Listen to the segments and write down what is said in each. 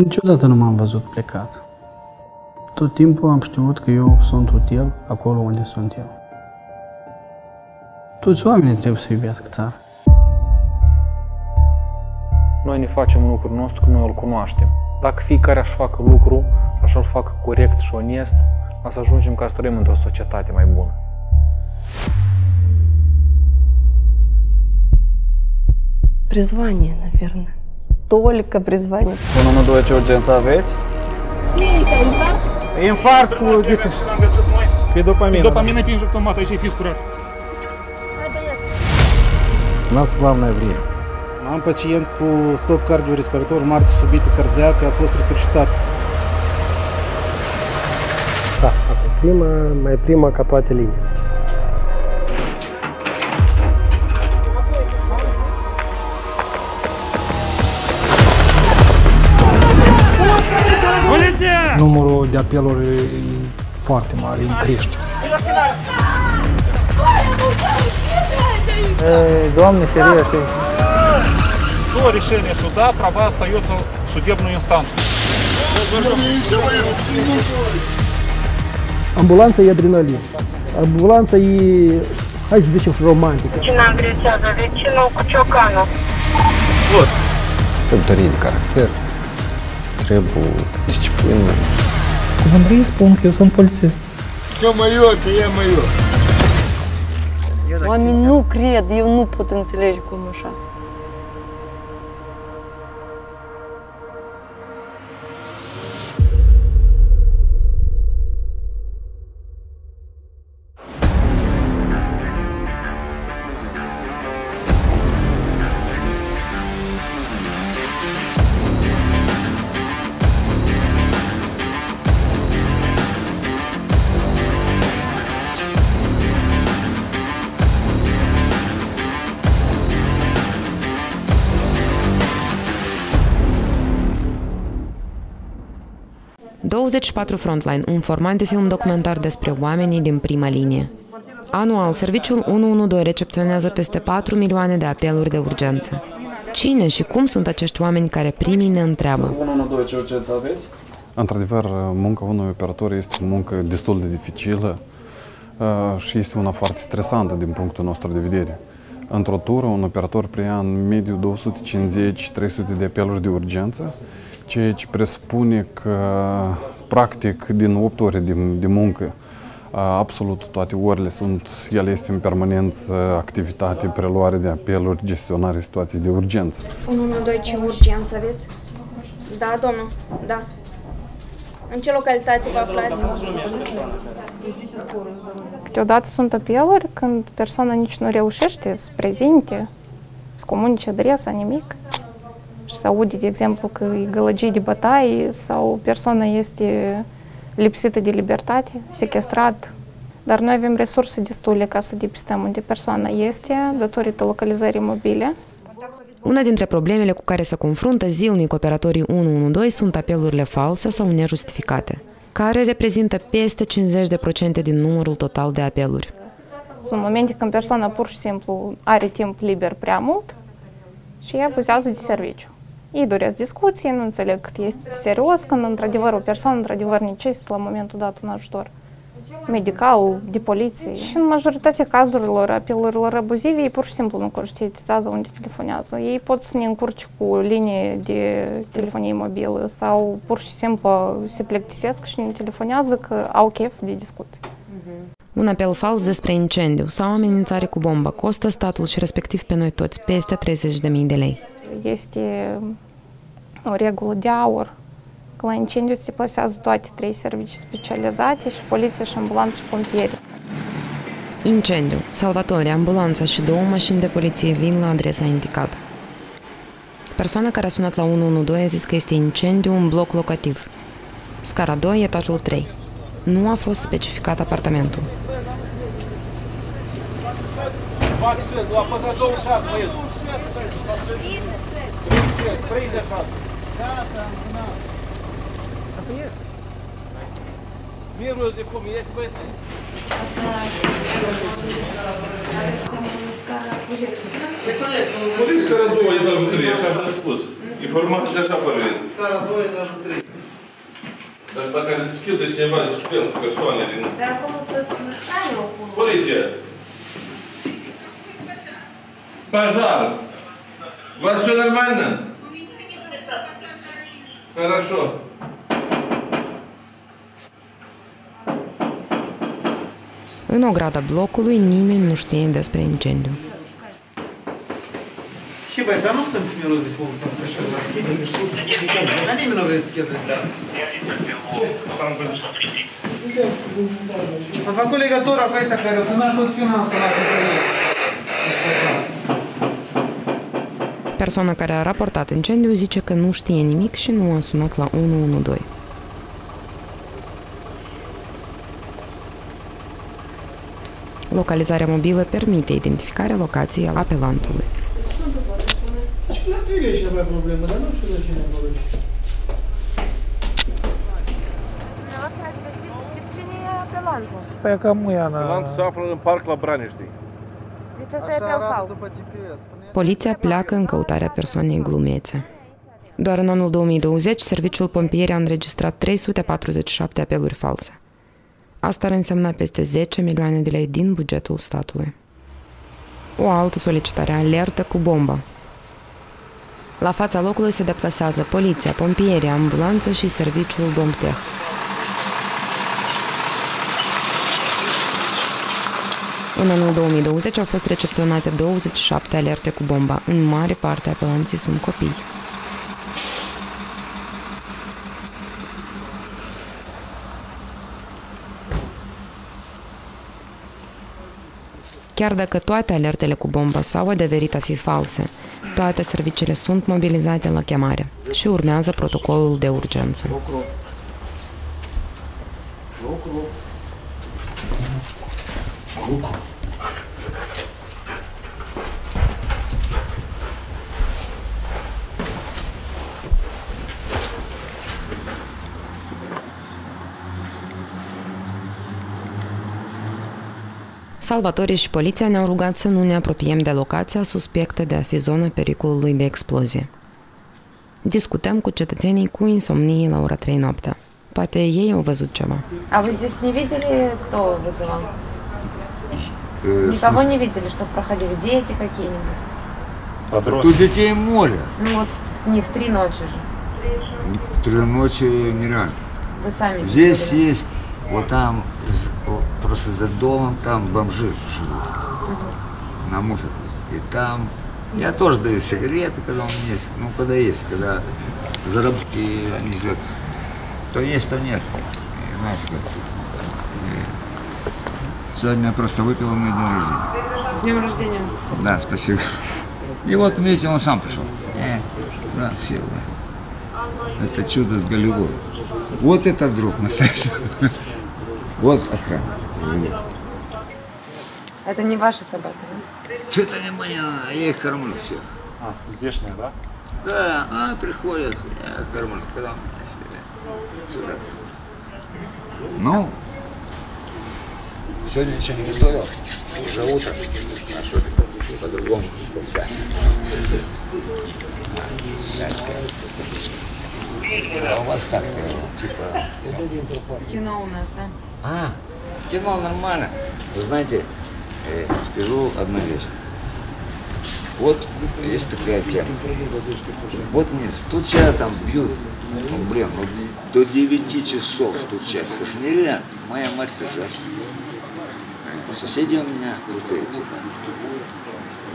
Niciodată nu m-am văzut plecat. Tot timpul am știut că eu sunt util acolo unde sunt eu. Toți oamenii trebuie să iubească țara. Noi ne facem lucrul nostru că noi îl cunoaștem. Dacă fiecare aș facă lucru, așa îl facă corect și onest, o să ajungem ca să trăim într-o societate mai bună. Призвание, наверное. Только призвание. 112, ce urgență aveți? Infarct cu ghiță. Dopamină пин автомата, еще и физкура. У нас главное время. Am pacient cu stop cardiorespirator, moarte subită cardiacă, a fost resuscitat. Da, asta e mai prima ca toate liniile. Numărul de apeluri e foarte mare, în creștere. Doamne ferește! До решения суда права остается в судебную инстанцию. Ambulanța e adrenalină. Ambulanța e, hai să zicem, romantică. Cine agresează vecinul cu ciocanul? Trebuie de caracter, trebuie disciplină. Cum vrei spun că eu sunt polițist. Все моё, это я моё. Oamenii nu cred, eu nu pot înțelege cum așa. Frontline, un format de film documentar despre oamenii din prima linie. Anual, serviciul 112 recepționează peste 4 milioane de apeluri de urgență. Cine și cum sunt acești oameni care primii ne întreabă? 112, ce urgență aveți? Într-adevăr, munca unui operator este o muncă destul de dificilă și este una foarte stresantă din punctul nostru de vedere. Într-o tură, un operator preia în mediu 250-300 de apeluri de urgență, ceea ce presupune că, practic, din 8 ore de muncă, absolut toate orele ele este în permanență activitate, preluare de apeluri, gestionare situații de urgență. 112, ce urgență aveți? Da, domnul, da. În ce localitate vă aflați? Câteodată sunt apeluri când persoana nici nu reușește să prezinte, să comunice adresa, nimic. Și să aude, de exemplu, că e gălăgie de bătaie sau persoana este lipsită de libertate, sequestrat. Dar noi avem resurse destule ca să depistăm unde persoana este, datorită localizării mobile. Una dintre problemele cu care se confruntă zilnic operatorii 112 sunt apelurile false sau nejustificate, care reprezintă peste 50% din numărul total de apeluri. Sunt momente când persoana pur și simplu are timp liber prea mult și ea abuzează de serviciu. Ei doresc discuții, nu înțeleg cât este serios, când într-adevăr o persoană într-adevăr necesită la momentul dat un ajutor medical, de poliție. Și în majoritatea cazurilor, apelurilor abuzive, ei pur și simplu nu conștientizează unde telefonează. Ei pot să ne încurce cu linie de telefonie mobilă sau pur și simplu se plictisesc și ne telefonează că au chef de discuții. Un apel fals despre incendiu sau amenințare cu bombă costă statul și respectiv pe noi toți peste 30.000 de lei. Este o regulă de aur că la incendiu se plasează toate 3 servicii specializate și poliția și ambulanță și pompieri. Incendiu, salvatori, ambulanța și 2 mașini de poliție vin la adresa indicată. Persoana care a sunat la 112 a zis că este incendiu în bloc locativ. Scara 2, etajul 3. Nu a fost specificat apartamentul. Миру de fum, este băieți. Мужик скоро 2, я даже 3, я же не спуск. Informatul și așa părere. Scara 2, etajul 3. Dar dacă are deschide cineva, discutăm cu persoane din... De acolo stane acolo. Poliție! Пожар! У вас все нормально? Хорошо. În ograda blocului nimeni nu știe despre incendiu. Și băi, dar nu sunt miros de fum, așa, la schide, nu știu, dar nimeni nu vrei să schide. Am văzut. Am făcut legătura cu ăsta care o sunat toți că eu n-am sunat pe el. Persoana care a raportat incendiu zice că nu știe nimic și nu a sunat la 112. Localizarea mobilă permite identificarea locației apelantului. Și la ferie și avea problemă, dar nu știu de cine vorbește. Dumneavoastră ați găsit, știți cine e apelantul? Păi cam muia în... Apelantul se află în parc la Branești. Deci asta e apel fals. Poliția pleacă în căutarea persoanei glumețe. Doar în anul 2020, serviciul pompieri a înregistrat 347 apeluri false. Asta ar însemna peste 10 milioane de lei din bugetul statului. O altă solicitare, alertă cu bombă. La fața locului se deplasează poliția, pompierii, ambulanță și serviciul Domtech. În anul 2020 au fost recepționate 27 alerte cu bomba. În mare parte apelanții sunt copii. Chiar dacă toate alertele cu bombă s-au adeverit a fi false, toate serviciile sunt mobilizate la chemare și urmează protocolul de urgență. Salvatorii și poliția ne-au rugat să nu ne apropiem de locația suspectă de a fi zona pericolului de explozie. Discutăm cu cetățenii cu insomnie la ora 3 noaptea. Poate ei au văzut ceva. А вы здесь не видели, кто вызывал? Никого не видели, что проходили? Дети какие-нибудь? Тут детей море. Ну вот не в 3 ночи же. В 3 ночи нереально. Вы сами здесь есть, вот там, просто за домом, там бомжи живут. На мусор. И там, я тоже даю сигареты, когда у меня есть, ну когда есть, когда заработки они живут. То есть, то нет. И, знаете, как. Сегодня я просто выпил мой день рождения. С днем рождения. Да, спасибо. И вот, видите, он сам пришел. Да, сел. Это чудо с Голливуда. Вот это друг настоящий. Вот охрана. Это не ваши собаки, да? Это не моя, я их кормлю все. А, здешние, да? Да, приходят, я кормлю, когда сюда. Ну, сегодня ничего не готовил, уже утро, а что ты по-другому сейчас. А у вас как, типа... Кино у нас, да? Кино нормально. Вы знаете, скажу одну вещь. Вот есть такая тема. Вот мне стучат, там бьют. Ну, блин, ну, до 9 часов стучат. Это же нереально. Моя мать прижала. Соседи у меня крутые, типа.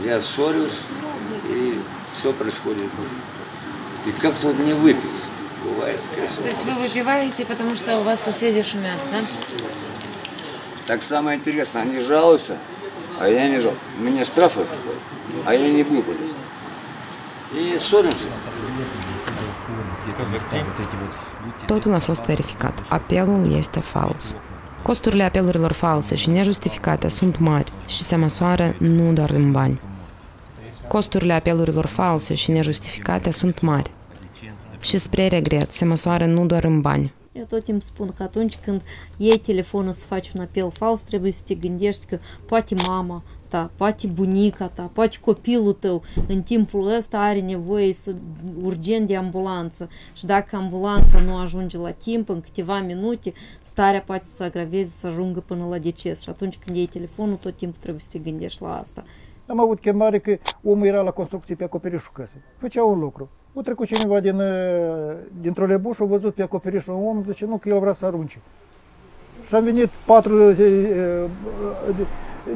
Я ссорюсь, и все происходит. И как тут не выпить? Бывает такая ссора. То есть вы выпиваете, потому что у вас соседи шумят, да? Так самое интересное, они жалуются, а я не жалуюсь. Мне штрафы, а я не выплатил. И ссоримся. Totul a fost verificat. Apelul este fals. Costurile apelurilor false și nejustificate sunt mari și se măsoară nu doar în bani. Costurile apelurilor false și nejustificate sunt mari și, spre regret, se măsoară nu doar în bani. Eu tot timpul spun că atunci când iei telefonul să faci un apel fals, trebuie să te gândești că poate mama, ta, poate bunica ta, poate copilul tău în timpul ăsta are nevoie urgent de ambulanță și dacă ambulanța nu ajunge la timp, în câteva minute, starea poate să agraveze, să ajungă până la deces și atunci când iei telefonul, tot timpul trebuie să te gândești la asta. Am avut chemare că omul era la construcție pe acoperișul căsei. Făcea un lucru. A trecut cineva din troleibuș, a văzut pe acoperișul un om, zice nu, că el vrea să arunce. Și am venit 4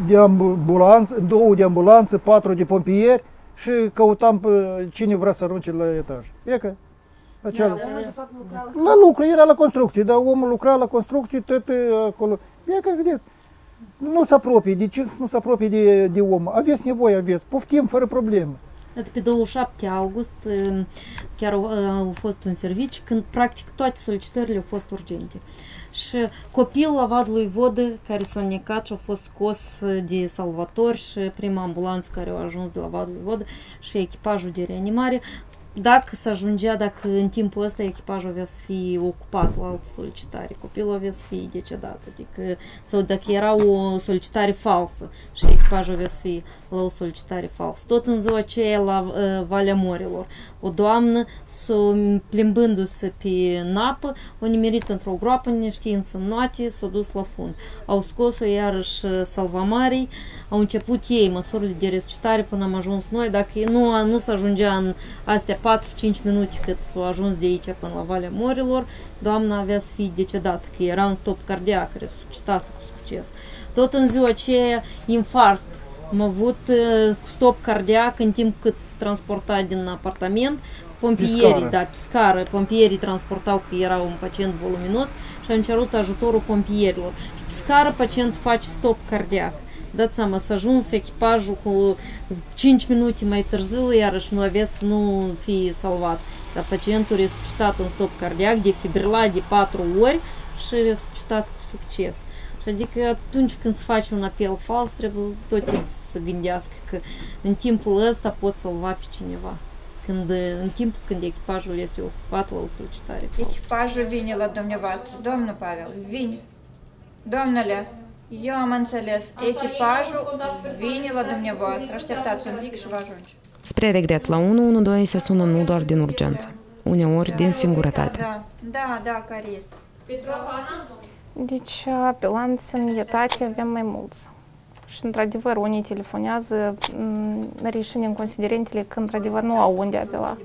de ambulanță, 2 de ambulanță, 4 de pompieri și căutam pe cine vrea să arunce la etaj. E că la lucru, era la construcție, dar omul lucra la construcție, tot acolo. E că, vedeți, nu se apropie, de ce nu se apropie de om? Aveți nevoie, aveți, poftim, fără probleme. Pe 27 august chiar a fost un serviciu când practic toate solicitările au fost urgente. Și copil la Vadului Vodă care s-a necat și a fost scos de salvatori și prima ambulanță care a ajuns de la Vadul Vodă și echipajul de reanimare, dacă se ajungea, dacă în timpul ăsta echipajul avea să fie ocupat la altă solicitare, copilul avea să fie decedat, adică, sau dacă era o solicitare falsă și echipajul avea să fie la o solicitare falsă. Tot în ziua aceea la Valea Morilor, o doamnă, plimbându-se pe napă, o nimerit într-o groapă neștiință în noate, s-a dus la fund. Au scos-o iarăși salvamarii, au început ei măsurile de resuscitare până am ajuns noi, dacă nu se ajungea în astea 4-5 minute cât s-au ajuns de aici până la Valea Morilor, doamna avea să fie decedată, că era în stop cardiac, resuscitată cu succes. Tot în ziua aceea, infarct. Am avut stop cardiac în timp cât se transporta din apartament. Pompierii, pe scară, pompierii transportau că era un pacient voluminos și am cerut ajutorul pompierilor. Și pe scară pacientul face stop cardiac. Dați seama, s-a ajuns echipajul cu 5 minute mai târziu, iarăși nu avea să nu fie salvat. Dar pacientul resuscitat în stop cardiac, defibrilat de 4 ori și resuscitat cu succes. Și adică atunci când se face un apel fals, trebuie tot timpul să se gândească că în timpul ăsta pot salva pe cineva. În timpul când echipajul este ocupat la o solicitare falsă. Echipajul vine la dumneavoastră, domnul Pavel, vine. Domnule, eu am înțeles, echipajul vine la dumneavoastră, așteptați un pic și vă ajunge. Spre regret, la 112 se sună nu doar din urgență, uneori din singurătate. Da, care este? Deci, apelanți în etate avem mai mulți. Și, într-adevăr, unii telefonează, reieșind în considerentele că, într-adevăr, nu au unde apela.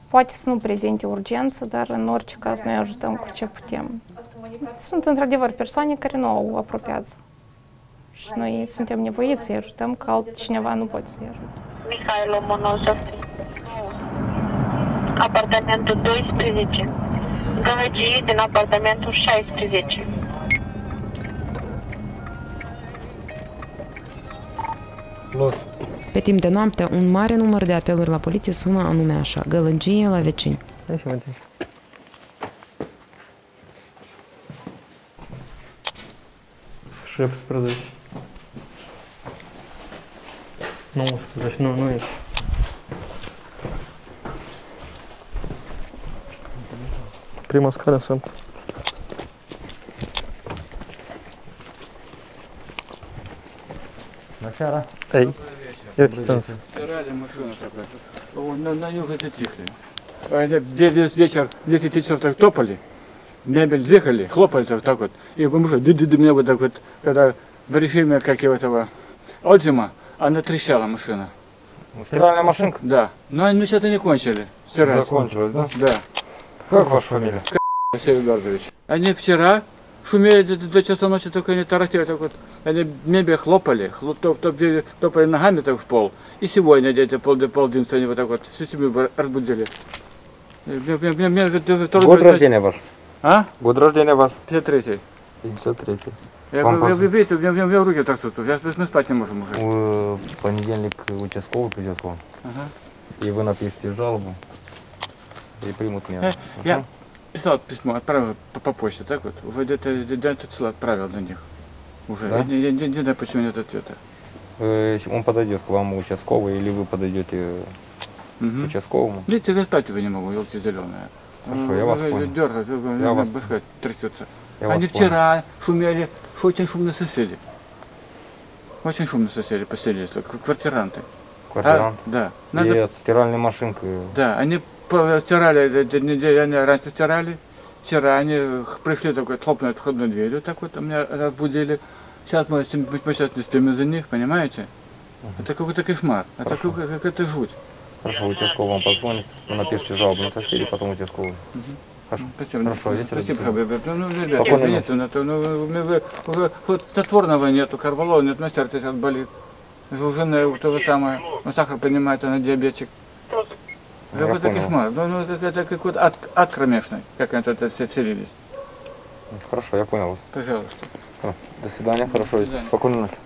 Poate să nu prezinte urgență, dar, în orice caz, noi ajutăm cu ce putem. Sunt, într-adevăr, persoane care nu au apropiați. Și noi suntem nevoiți să-i ajutăm, că altcineva nu poate să-i ajute. Mihail Lomonosov, apartamentul 12, gălăgie din apartamentul 16. Pe timp de noapte, un mare număr de apeluri la poliție sună anume așa, gălăgie la vecini. Șepsprezece. 19, nu e. Prima scară sunt. Bună seara! Ei, eu țins. Рада машина такая. На нем это тихо. Весь вечер, 10 часов так топали, мебель двигали, хлопали так вот. И мужик, мне вот так вот, когда в режиме, как и этого, Отзима, она трещала машина. Стиральная машинка? Да. Но они что-то не кончили. Стирать. Закончилось, да? Да. Как ваша фамилия? Василий Эдуардович. Они вчера шумели до часа ночи, только они тарахтели так вот. Они мебель хлопали, топали ногами так в пол. И сегодня где-то полдинца они вот так вот всю семью разбудили. Год рождения ваш? А? Год рождения ваш? 53-й. 53-й. Вы видите, у меня руки трясутся, мы спать не можем уже. В понедельник участковый придет к вам. Ага. И вы напишите жалобу. И примут меры. Я писал письмо, отправил по почте, так вот. Уже где-то 11 числа отправил на них. Уже. Да? Я не знаю, почему нет ответа. Он подойдет к вам участковый, или вы подойдете к участковому. Видите, я спать его не могу, елки зеленые. Хорошо, я вас понял. Дергает, я вас трясется. Я Они вас вчера шумели, очень шумные соседи. Очень шумно соседи поселились, квартиранты. Квартирант? Да. И стиральной машинкой. Да, они стирали, они раньше стирали. Вчера они пришли, такой, хлопнули входной дверью, так вот, меня разбудили. Сейчас мы сейчас не спим из-за них, понимаете? Это какой-то кошмар, это какая-то жуть. Хорошо, участковый вам позвонит, вы напишите жалобу на соседей, потом участковый. Хорошо, хорошо, идите. Спасибо, ребята, извините, вот снотворного нету, карвалола нет, на сердце сейчас болит. У жены то же самое, сахар поднимает, она диабетик. Какой-то кошмар, это какой-то ад кромешный, как они тут все селились. Хорошо, я понял вас. Пожалуйста. До свидания, хорошо, spokojной noapte.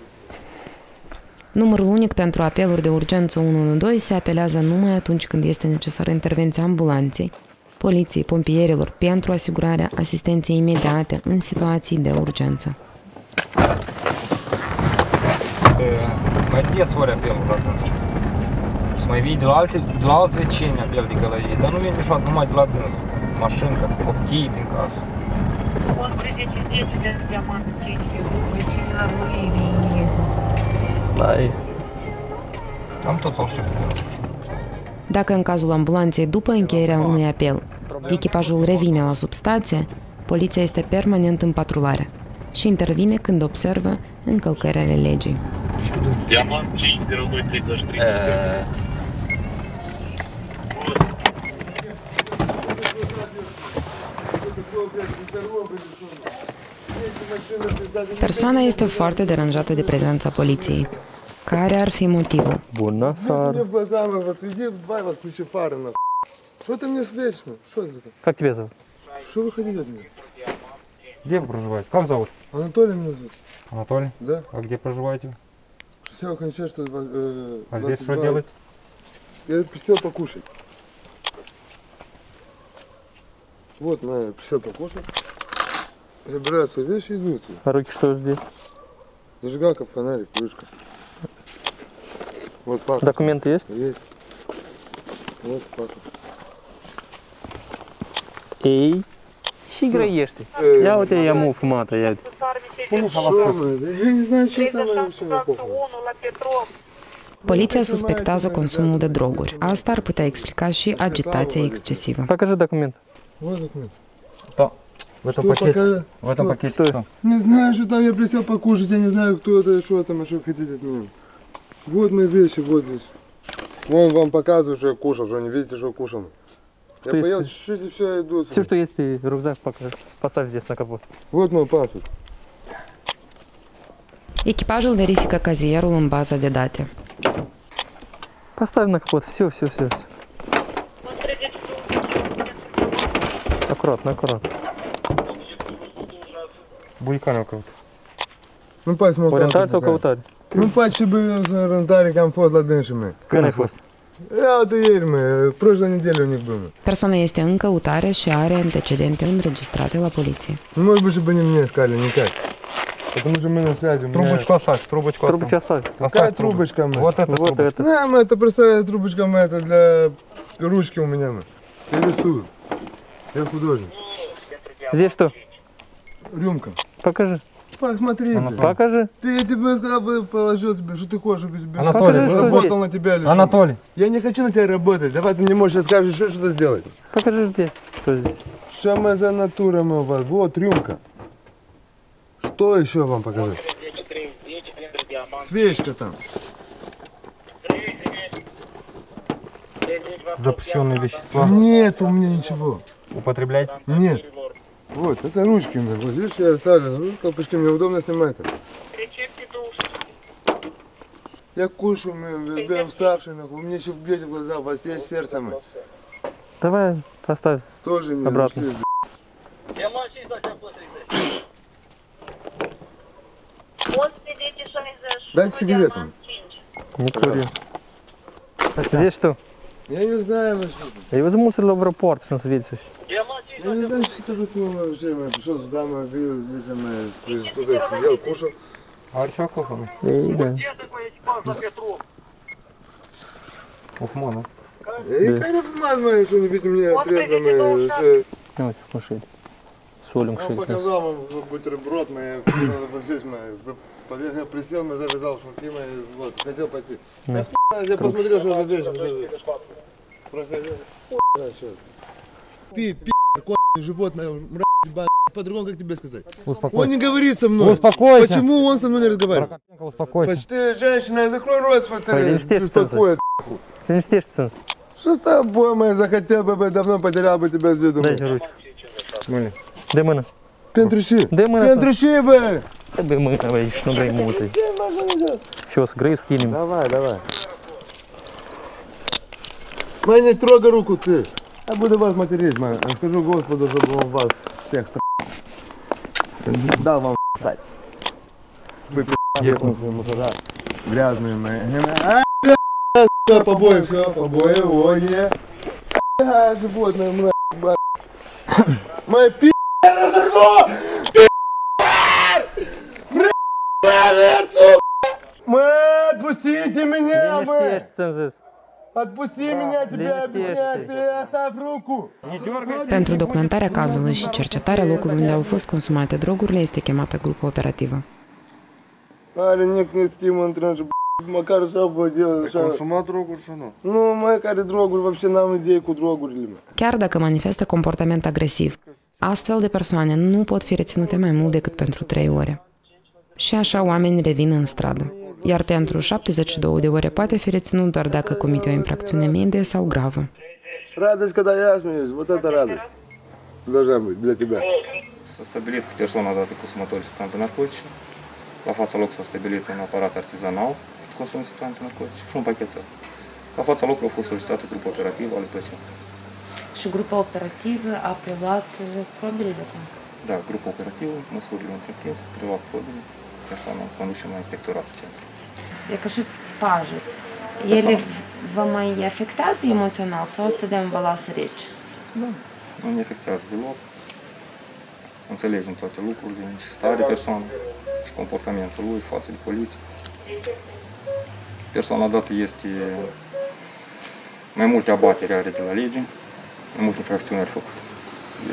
Numărul unic pentru apeluri de urgență 112 se apelează numai atunci când este necesară intervenția ambulanței, poliției, pompierilor pentru asigurarea asistenței imediate în situații de urgență. Mai des ori apelul atunci. Și mai vii de la alți vecini apel de gălăgie, dar nu vine niciodată numai de la dânsul. Mașincă, copii prin casă. Am tot sau știu. Dacă în cazul ambulanței după încheierea unui apel, echipajul revine la substație, poliția este permanent în patrulare și intervine când observă încălcări ale legii. Persoana este foarte deranjată de prezența poliției. Care ar fi motivul? Bună seara! Что ты мне светишь? Что это? Как тебя зовут? Что вы хотите от меня? Где вы проживаете? Как зовут? Анатолий меня зовут. Анатолий? Да. А где проживаете? Все окончать, что А здесь что делаете? Я присел покушать. Вот, я присел покушать. Забираю свои вещи и иду. А руки что здесь? Зажигалка, фонарик, крышка. Вот папа. Документы есть? Есть. Вот папа. Ei, și grăiește. Ia uite, ia mu fumată, ia uite. Я не знаю, что там вообще на похуй. Poliția suspectează consumul de droguri. Asta ar putea explica și agitația excesivă. Покажи документ. Вот документ. Да. В этом пакете. В этом пакете что? Не знаю, что там я присел покушать, я не знаю, кто это, что там, что хотите от меня. Вот мои вещи, вот здесь. Вон вам показываю, что я кушал, что не видите, что кушал. Я поел чуть-чуть и все, я иду. Все, что есть, ты рюкзак поставь здесь на капот. Вот мой паспорт. Echipajul verifică cazierul în baza de date. Поставь на капот, все. Аккуратно. Буйками круто. Nu poți să mă Orientare sau căutare? Nu poți și să orientare că am fost la dânsul meu. Când ai fost? Iată ieri, proșla nedelă unic bă. Persoana este în căutare și are antecedente înregistrate la poliție. Nu может быть, чтобы они мне искали никак. Потому что мы на связи. Трубочку оставь, трубочку оставь. Какая трубочка, мы? Вот эта трубочка. Да, это простая трубочка, это для ручки у меня. Я рисую. Я художник. Здесь что? Рюмка. Покажи. Посмотри. Покажи. Я тебе сказал, положил тебе, что ты хочешь, чтобы тебе... Анатолий, работал на тебя или что? Анатолий. Я не хочу на тебя работать. Давай ты мне можешь скажешь, что что-то сделать. Покажи здесь. Что здесь? Что мы за натура мы у вас? Вот рюмка. Что еще вам показать? Свечка там. Запрещенные вещества? Нет у меня ничего. Употребляете? Нет. Вот, это ручки у меня. Вот, видишь, я оставлю ручку, почти мне удобно снимать. Я кушаю, я уставший, у меня еще бьете в глаза, у вас есть сердце. Давай, поставь. Тоже не обратно. Дайте сигарету. Не кури. Здесь что? Я не знаю вообще. Я возьму в аэропорт, с нас видишь. Я не знаю, что это такое вообще. Я пришел сюда, мы видели, здесь тут я сидел, кушал. А что кушал? Да. Уфмана. И какая фуман, что не видите мне трезвым. Давай, кушай. Солим кушай. Он показал вам бутерброд, здесь Поверх я присел, мы завязал шнурки, вот, хотел пойти. Да. Я посмотрел, что завешен. Проходил. Ты, конченое животное, мразь, ебаная, по-другому как тебе сказать? Успокойся. Он не говорит со мной. Успокойся. Почему он со мной не разговаривает? Успокойся. Ты женщина, закрой рот свой, ты беспокоит. Ты не стишь, ценз. Что с тобой, мой, захотел бы, давно потерял бы тебя с виду. Дайте ручку. Милі. Де мене? Пентриши. Де мене? Пентриши, бе. Де мене, бе, що грай мутий. Щас, грай скинем. Давай, давай. Май, не трогай руку, ты. Я буду вас материть, май. Скажу Господу, чтобы он вас всех дал вам стать. Вы мусора грязные мои. Побои, все, побои, воне. Животное, мразь, моя пи***ра зашло! Мэ, отпустите меня, мэ! Отпусти меня, тебя объясняют, ты оставь rucu! Pentru documentarea cazului și cercetarea locului unde au fost consumate drogurile este chemată grupă operativă. Are некая стима întreagă, măcar așa vă делать. Ai consumat droguri sau nu? Nu, mai care droguri, вообще n-am idee cu drogurile. Chiar dacă manifestă comportament agresiv, astfel de persoane nu pot fi reținute mai mult decât pentru 3 ore. Și așa oamenii revin în stradă. Iar pentru 72 de ore poate fi reținut doar dacă comite o infracțiune medie sau gravă. Радость, когда я смеюсь, вот это радость. Должна быть для тебя. S-a stabilit că persoana dată consumator de substanțe narcotice. La fața locului s-a stabilit un aparat artizanal de consum de substanțe narcotice și un pachetel. La fața locului a fost solicitat o grupă operativă ale plăcii. Și grupa operativă a preluat probele de acum? Da, grupa operativă, măsurile întreprinse, preluat probele. Persoana conduce la inspectoratul centrului. E ca și tipaje. Ele vă mai afectează emoțional sau stădeam în balanță rece? Da, nu ne afectează deloc. Înțelegem toate lucrurile, starea persoanei și comportamentul lui față de poliție. Persoana dată este mai multe abateri are de la lege, mai multe infracțiuni are făcut.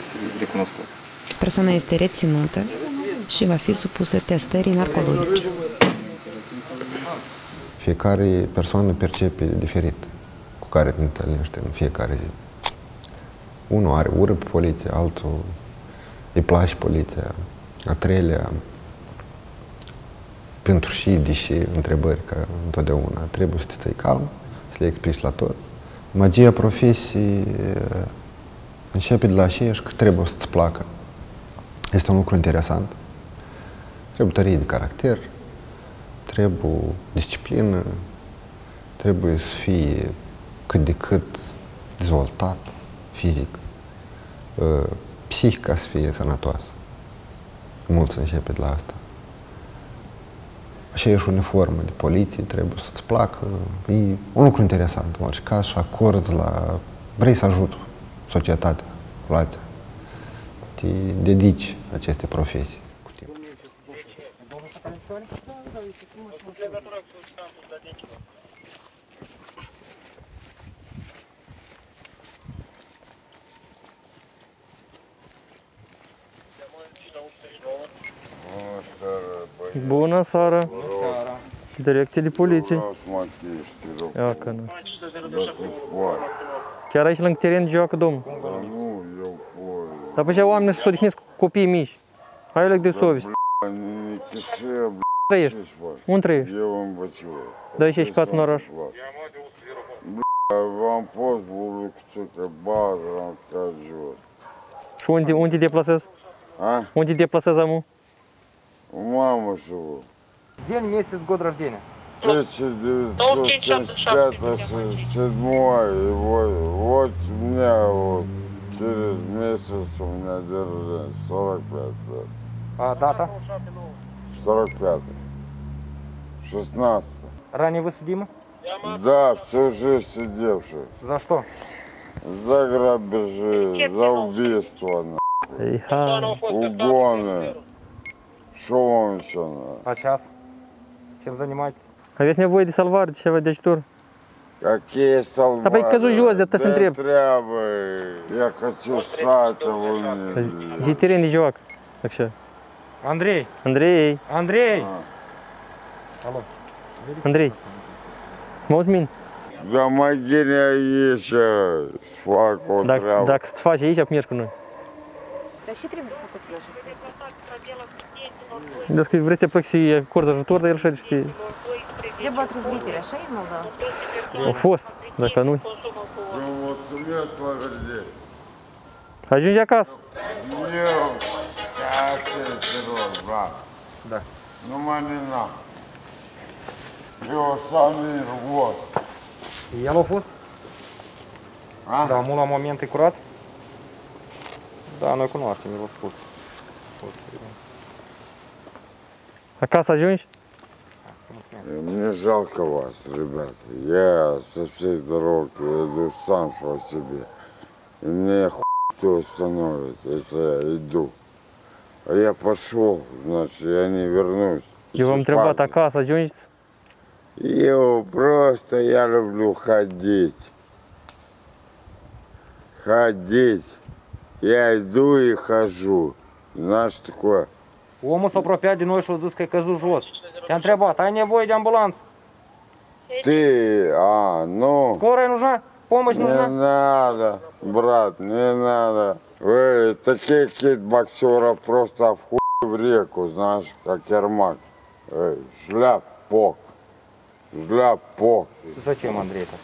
Este recunoscut. Persoana este reținută și va fi supusă testării narcologice. Fiecare persoană percepe diferit cu care te întâlnește în fiecare zi. Unul are ură pe poliție, altul îi place poliția, a treilea pentru și, deși, întrebări, ca întotdeauna. Trebuie să te stai calm, să le explici la toți. Magia profesiei începe de la aceeași că trebuie să-ți placă. Este un lucru interesant. Trebuie tărie de caracter, trebuie disciplină, trebuie să fie cât de cât dezvoltat fizic, psihica să fie sănătoasă. Mulți începe de la asta. Aceeași uniformă de poliție trebuie să-ți placă. E un lucru interesant, în orice caz, și acorzi la... Vrei să ajuți societatea, populația. Te dedici aceste profesii cu timp. Bună seara! Direcție de poliție. Iacă, nu. Chiar aici lângă teren joacă domnul. Dar pe aceea oamenii să odihnesc copiii mici. Hai lăc de совесть. Trăiești? Unde trăiești? Eu în Băciu. Da, ești plecat în oraș. V-am fost bulică, bază, am stat jos. Și unde te deplasezi? А? Unde te deplasezi, amu? У мамы живу. День, месяц, год рождения. 1975 7 вот у меня вот через месяц у меня день рождения, 45 лет. А дата? 45. 16. Ранее вы судимы? Да, всю жизнь сидевший. За что? За грабежи, за убийство, угоны. Что вам еще надо? А сейчас? Чем занимаетесь? Aveți nevoie de salvare, de ceva de ajutor? Какие салвары? Да пойди козу jos, это ж не треб. Я хочу сать его. Ветерин de joacă. Așa. Андрей! Andrei! Андрей! Alo. Andrei, mă auzi mine? Da, mai bine aici să fac o treabă. Dacă îți faci aici, cum ești cu noi? Dar ce trebuie făcut la justiție? Dacă vrei să te plăci să-i acorzi ajutor, dar el și știe. Trebuie развитие, așa e Moldova? Au fost, dacă nu. Eu mulțumesc la vedere. Ajungi acasă? Eu, te rog, da. Da. Numai n-am. Eu s-am rugat. El a fost? Da, mult la moment e curat? Da, noi cunoaștem, el a spus. Acasă ajungi? Мне жалко вас, ребята. Я со всей дороги иду сам по себе. И мне хуй становится, если я иду. А я пошел, значит, я не вернусь. Eu v-am întrebat acasă, ajungi? Eu просто, я люблю ходить. Ходить. Я иду и хожу. Знаешь, такое. Omul s-a apropiat de noi și a zis că e căzut jos. Te-a întrebat, ai nevoie de ambulanță? Ты, ну... Скорая нужна? Помощь нужна? Не надо, брат, не надо. Вы такие кит-боксеры просто в хуй в реку, знаешь, как Ермак. Шляпок. Шляпок. Зачем, Андрей, так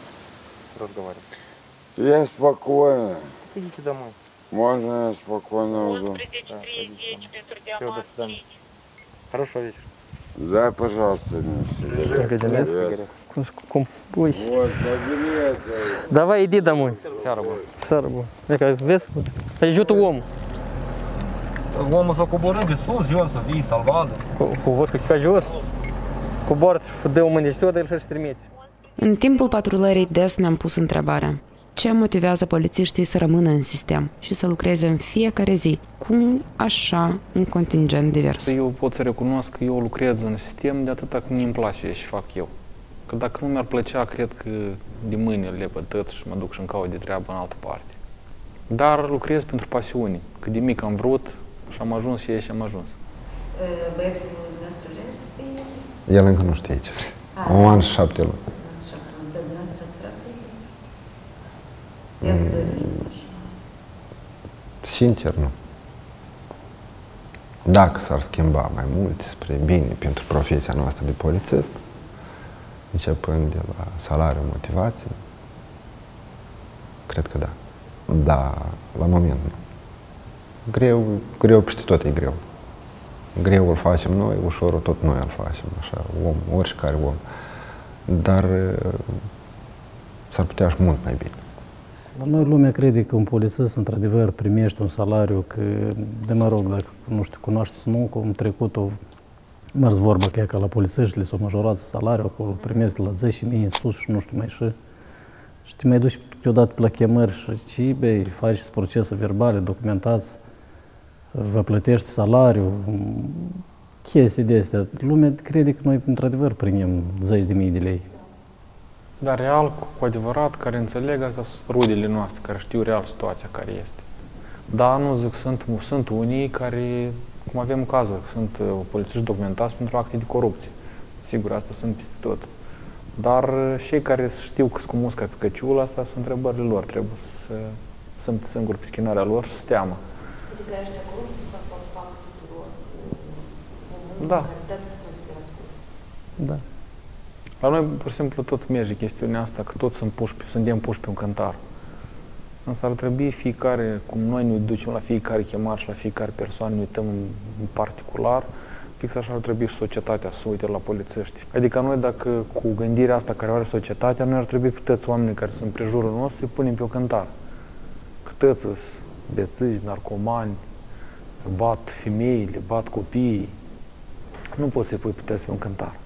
разговаривать? Я спокойно. Идите домой. Можно я спокойно уйду? Все, до свидания. Хорошего вечера. Дай, пожалуйста, мне сигарету. Cum pui? Вот, побери это. Давай, иди домой. Seara bună. Seara bună. Vezi? Te ajută omul. Omul s-a coborât de sus, jos, să vii, salvadă. Cu văd că ca jos. Coboară, dă o mână de sus, dar el și-și trimite. În timpul patrulării des ne-am pus întrebarea: ce motivează polițiștii să rămână în sistem și să lucreze în fiecare zi cu așa un contingent divers? Eu pot să recunosc că eu lucrez în sistem de atâta că mi-mi place și fac eu. Că dacă nu mi-ar plăcea, cred că de mâine le pătăt și mă duc și-mi caut de treabă în altă parte. Dar lucrez pentru pasiune. Că de mic am vrut și am ajuns și aici am ajuns. Băiatul dumneavoastră vrea să fie? El încă nu știe ce vrea. Un an și 7 luni. Dar dumneavoastră ați vrea să fie? El dori? Sincer, nu. Dacă s-ar schimba mai mult spre bine pentru profesia noastră de polițist, începând de la salariu, motivație, cred că da. Dar la moment nu. Greu peste tot e greu. Greu îl facem noi, ușorul tot noi îl facem, așa, om, oricare om. Dar s-ar putea și mult mai bine. La noi lumea crede că un polițist într-adevăr primește un salariu, că, de mă rog, dacă nu știu, cunoașteți nu, cum trecut o mers vorba că e ca la polițiști le s-au majorat salariul, acolo primesc de la 10.000 în sus și nu știu mai și te mai duci câteodată la chemări și ce, băi, faci procese verbale, documentați, vă plătești salariul, chestii de astea. Lumea crede că noi într-adevăr primim 10.000 de lei. Dar real, cu adevărat, care înțeleg astea sunt rudele noastre, care știu real situația care este. Da, nu zic, sunt unii care, cum avem cazul, sunt polițiști documentați pentru acte de corupție. Sigur, asta sunt peste tot. Dar cei care știu că sunt cu musca pe căciul, astea sunt întrebările lor. Trebuie să sunt singuri pe schinarea lor și să teamă. Adică ăștia corupți fac tuturor. Da. Care dați să considerați corupți. Da. La noi, pur și simplu, tot merge chestiunea asta, că toți suntem puși pe un cântar. Însă ar trebui fiecare, cum noi ne ducem la fiecare chemar și la fiecare persoană, ne uităm în particular, fix așa ar trebui și societatea să uite la polițiști. Adică noi, dacă cu gândirea asta care are societatea, noi ar trebui pe toți oamenii care sunt prejurul nostru să-i punem pe un cântar. Că toți sunt bețiși, narcomani, bat femeile, bat copiii. Nu poți să-i pui pe toți pe un cântar.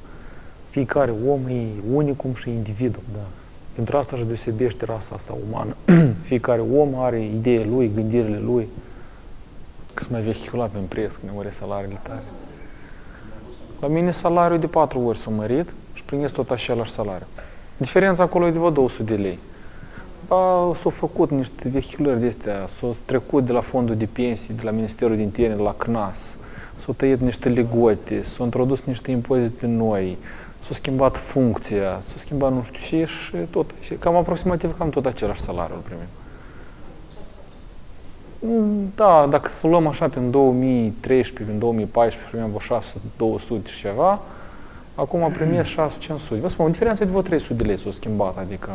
Fiecare om e unicum și individul. Da. Pentru asta își deosebește rasa asta umană. Fiecare om are ideile lui, gândirile lui. Că să mai vehiculat pe preț, când ori salariile tale. La mine salariul de 4 ori s-a mărit și primesc tot același salariu. Diferența acolo e de vreo 200 de lei. S-au făcut niște vehiculări de astea, s-au trecut de la fondul de pensii, de la Ministerul de Interne la CNAS, s-au tăiat niște legote, s-au introdus niște impozite noi, s-a schimbat funcția, s-a schimbat nu știu ce și tot. Și cam aproximativ cam tot același salariu îl primim. Da, dacă să luăm așa prin 2013, prin 2014 primeam 600-200 și ceva, acum primesc 600-500. Vă spun, diferența de vreo 300 de lei s-a schimbat, adică...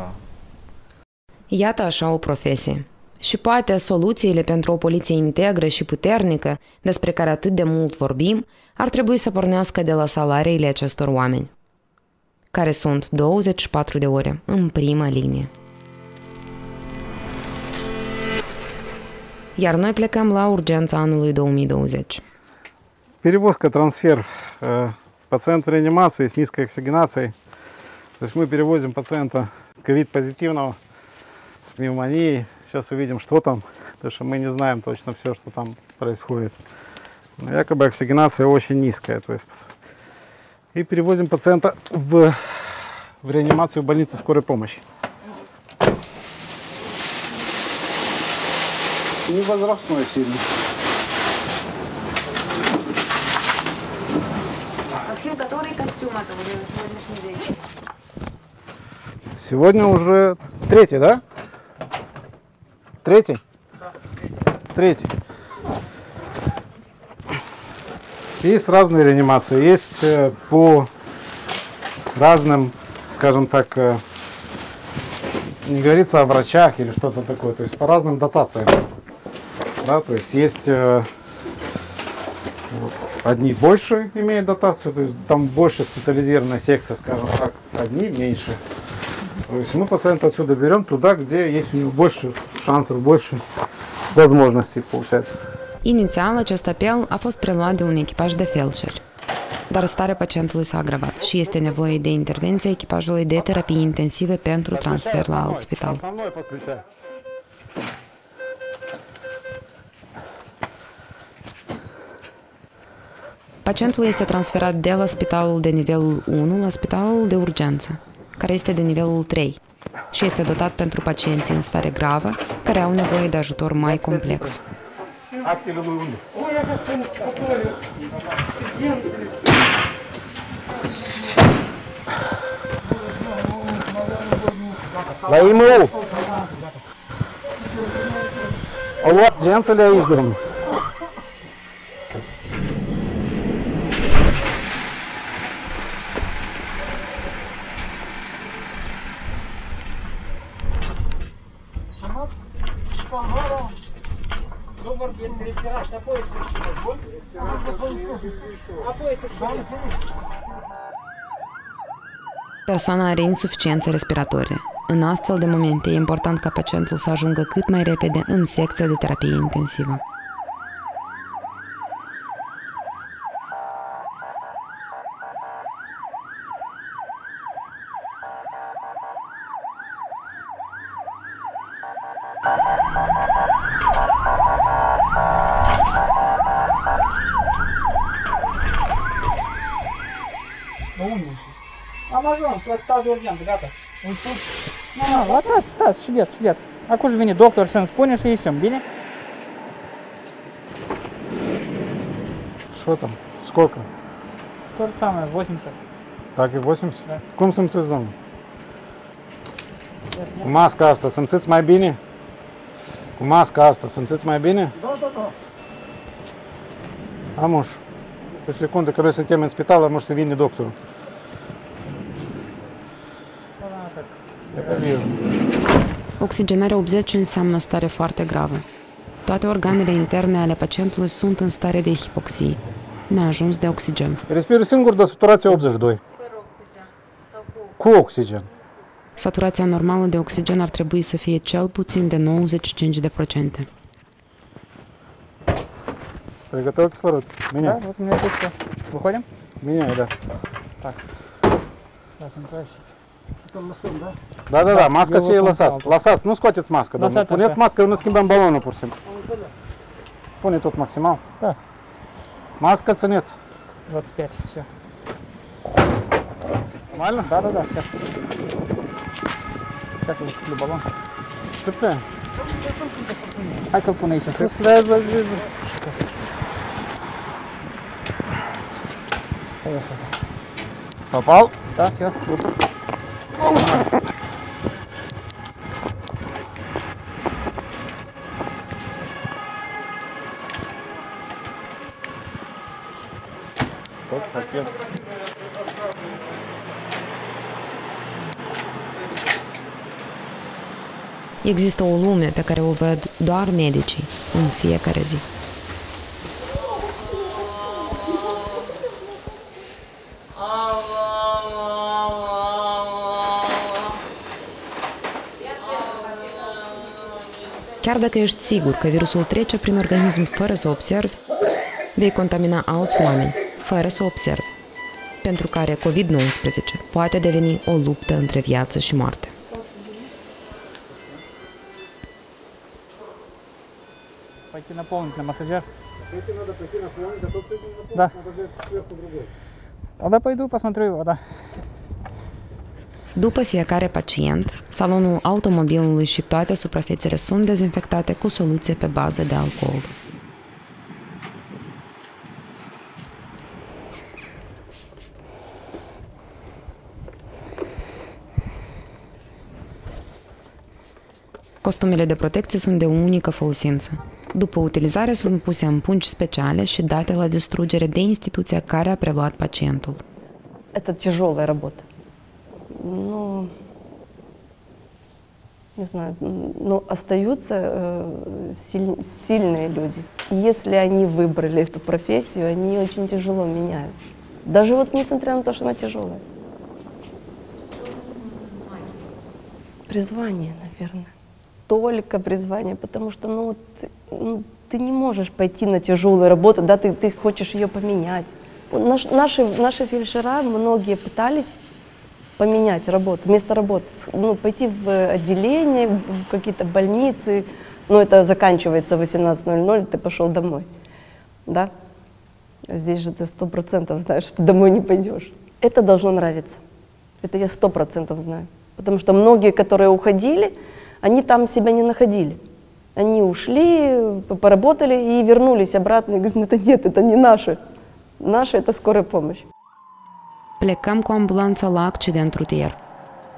Iată așa o profesie. Și poate soluțiile pentru o poliție integră și puternică, despre care atât de mult vorbim, ar trebui să pornească de la salariile acestor oameni, care sunt 24 de ore în prima linie. Iar noi plecăm la urgența anului 2020. Перевозка, трансфер. Пациент в реанимации с низкой оксигенацией. То есть мы перевозим пациента ковид-позитивного с пневмонией. Сейчас увидим, что там, потому что мы не знаем точно все, что там происходит. Но якобы оксигенация очень низкая. То есть... И перевозим пациента в реанимацию больницы скорой помощи. Не возрастной сильно. Максим, который костюм это уже на сегодняшний день? Сегодня уже третий, да? Третий? Да. Третий. Есть разные реанимации. Есть по разным, скажем так, не говорится о врачах или что-то такое. То есть по разным дотациям. Да, то есть одни больше имеют дотацию, то есть там больше специализированная секция, скажем так, одни меньше. То есть мы пациента отсюда берем туда, где есть у него больше шансов, больше возможностей, получается. Inițial, acest apel a fost preluat de un echipaj de felșeri. Dar starea pacientului s-a agravat și este nevoie de intervenția echipajului de terapie intensive pentru transfer la alt spital. Pacientul este transferat de la spitalul de nivelul 1 la spitalul de urgență, care este de nivelul 3 și este dotat pentru pacienții în stare gravă care au nevoie de ajutor mai complex. La IMU! Au luat gențele aici, domnule. Persoana are insuficiență respiratorie. În astfel de momente e important ca pacientul să ajungă cât mai repede în secția de terapie intensivă. Am ajuns, la stadiul urgent, gata. Nu, lăsați, stați, ședeți. Acum își vine doctor și îmi spune și ieșim, bine? Что там? Сколько? То же самое, 80. Так и 80? Da. Cum simțiți, domnule? Cu masca asta simțiți mai bine? Cu masca asta simțiți mai bine? Da. Amuș, pe secundă, că noi suntem în spital, amuș să vine doctorul. Oxigenarea 80 înseamnă stare foarte gravă. Toate organele interne ale pacientului sunt în stare de hipoxie, neajuns de oxigen. Respiră singur, dar saturația 82. Cu oxigen. Saturația normală de oxigen ar trebui să fie cel puțin de 95%. Приготовил кислород. Меня. Да, вот у меня есть все. Выходим? Меняй, да. Так. Сейчас, краще. Это лосом, да? Da, masca ce e lăsați. Lăsați, nu scoateți masca, domnule. Lăsați Puneți așa. masca, ne schimbăm balonul, pur și simplu. Pune tot maximal. Da. Masca țineți. 25, все. Нормально? Да, все. Сейчас я зацеплю баллон. Цепляем. Hai că-l pun aici sus. Цепляй, зазизы. Попал? Да, все, курс. Există o lume pe care o văd doar medicii în fiecare zi. Chiar dacă ești sigur că virusul trece prin organism fără să observi, vei contamina alți oameni fără să observi, pentru care COVID-19 poate deveni o luptă între viață și moarte. Пойти наполнить на массажер? Пойти надо пойти наполнить, а то ты Да. надо взять сверху другой. Тогда пойду посмотрю его, да. După fiecare pacient, salonul automobilului și toate suprafețele sunt dezinfectate cu soluție pe bază de alcool. Costumele de protecție sunt de unică folosință. După utilizare sunt puse în pungi speciale și date la distrugere de instituția care a preluat pacientul. Это тяжелая работа. Ну, не знаю, но остаются сильные люди. Если они выбрали эту профессию, они очень тяжело меняют. Даже вот несмотря на то, что она тяжелая. Призвание, наверное. Только призвание, потому что ты не можешь пойти на тяжелую работу, да, ты хочешь ее поменять. Наши фельдшера, многие пытались поменять работу, место работы, пойти в отделение, в какие-то больницы, это заканчивается в 18:00, ты пошел домой, да? Здесь же ты 100% знаешь, что ты домой не пойдешь. Это должно нравиться, это я 100% знаю, потому что многие, которые уходили, они там себя не находили. Они ушли, поработали и вернулись обратно и говорят, это нет, это не наше. Наше это скорая помощь. Plecăm cu ambulanța la accident rutier.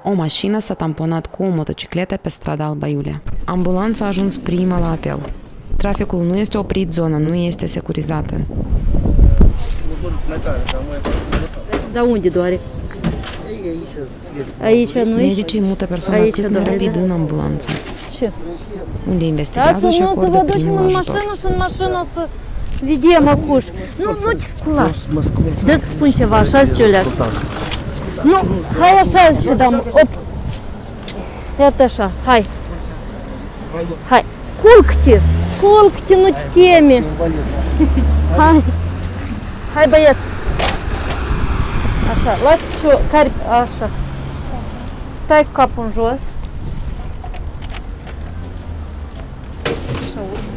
O mașină s-a tamponat cu o motocicletă pe strada Alba Iulia. Ambulanța a ajuns prima la apel. Traficul nu este oprit, zona nu este securizată. Da unde doare? Aici nu ești? Medicii mută persoana cât mai rapid în ambulanță. Ce? Unde investigează și acordă primul ajutor. Și în mașină să vedem acuși. Nu te scula. Dă să spun ceva, așa să te leag. Nu, hai așa să te dăm. Op. Iată așa, hai. Hai, culcă-te. Culcă-te, nu te teme. Hai. Hai băieți. Așa, las picior, care, așa. Stai cu capul în jos. Așa, urmă.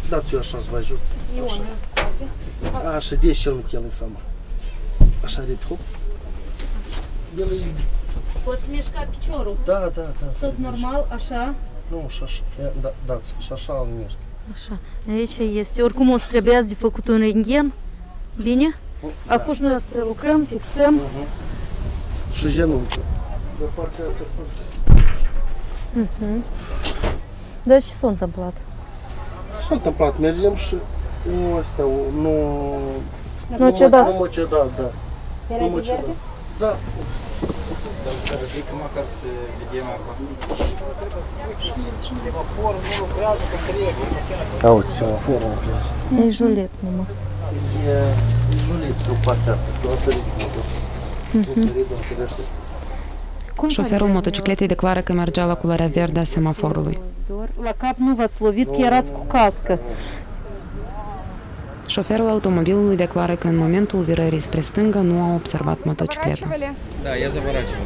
Dați eu așa să vă ajut. Așa. Așa, de cel mai el samba. Așa, repede, hop. El e... Poți mișca piciorul? Da. Tot normal, așa? Nu, și așa, dați, și așa îl mișc. Așa, aici este. Oricum o să trebuiască de făcut un rentgen. Bine? Da. Acum noi o să prelucrăm, fixăm. Și genunchiul. De partea asta. Da, și s-a întâmplat? S-a întâmplat, mergem și ăsta, nu mă cedat, da. Nu mă cedat. Da. Ridică măcar să vedem acolo. Auzi, semaforul nu lucrează. E julet numai. E julet pe partea asta, că o să ridică motocicletă. Șoferul motocicletei declară că mergea la culoarea verde a semaforului. La cap nu v-ați lovit, că erați cu cască. Șoferul automobilului declară că în momentul virării spre stângă nu a observat motocicleta. Da, я заворачивал.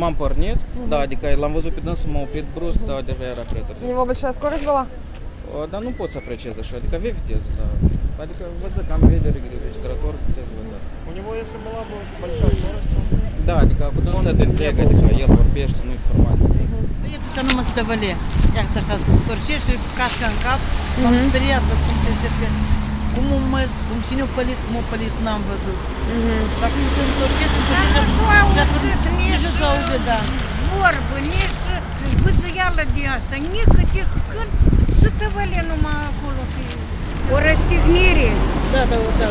M-am pornit, da, adică l-am văzut pe dânsul, m-a oprit brusc, da, deja era prea târziu. У него большая скорость была? Dar nu pot să apreciez așa, adică avea viteză, da. Adică văd că am vedere, registrator, viteză, da. У него, если была бы большая скорость, то... Da, adică cu dânsul ăsta întreg, adică el vorbește, nu-i format. Это să nu mă stăvăle. Iată așa să întorcești și casca în cap, m-am speriat, vă spun sincer că cum o mers, cum cine o pălit, n-am văzut. Dacă mi se întorceți, nici nu s-a auzit, da. Vorbă, nici văzăială de asta, nici când să tăvăle numai acolo. O răstignire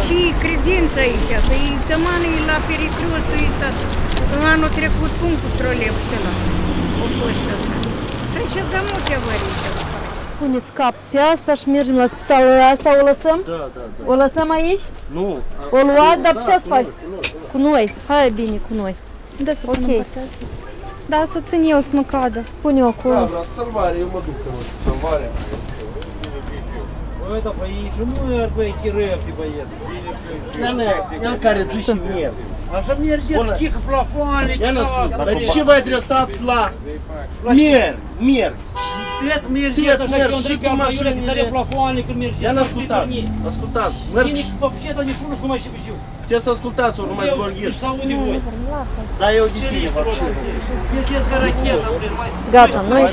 și credință aici, că e tămană la pericrosul ăsta. Anul trecut cum cu trolebusul ăla a fost ăsta. Și și de multe avarii. Puneți cap pe asta și mergem la spital. Asta o lăsăm? Da. O lăsăm aici? Nu. O luat, dar ce să faceți? Cu noi. Hai bine, cu noi. Da, să punem partea asta. Da, să o țin eu, să nu cadă. Pune-o acolo. Da, la salvare, eu mă duc în salvare. Это поедешь, ну, эти рэпки боец. El care zice mier. Așa mergeți chică plafoane, Dar ce vă adresați la mier? Teți mergeți așa că eu întreb pe Almaiurea că sare plafoane când mergeți. Ia ascultați. Bine, вообще-то ничего, что мы еще почему. Puteți să ascultați, ori numai zborghiți. Să audi voi. Dar eu de tine, вообще. Mergeți pe rachetă, Gata, noi...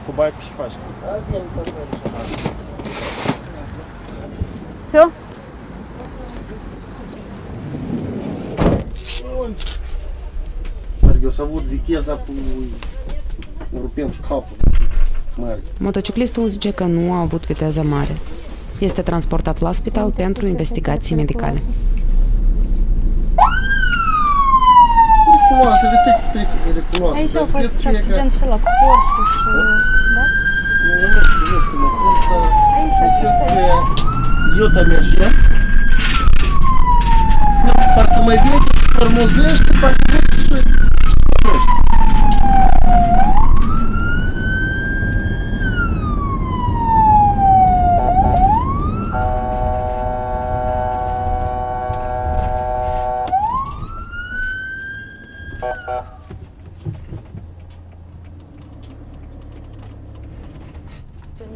Cu baică și faci. Все? Merg, eu să aud viteza cu... Rupem și capul. Merg. Motociclistul zice că nu a avut viteză mare. Este transportat la spital pentru investigații medicale. Recunoaște, recunoaște. Aici a fost accident și la cu Porsche și... Da? Nu știu, mă, просто... Aici, eu там așa. Parcă mai vechi, formozește, parcă văd și spărește.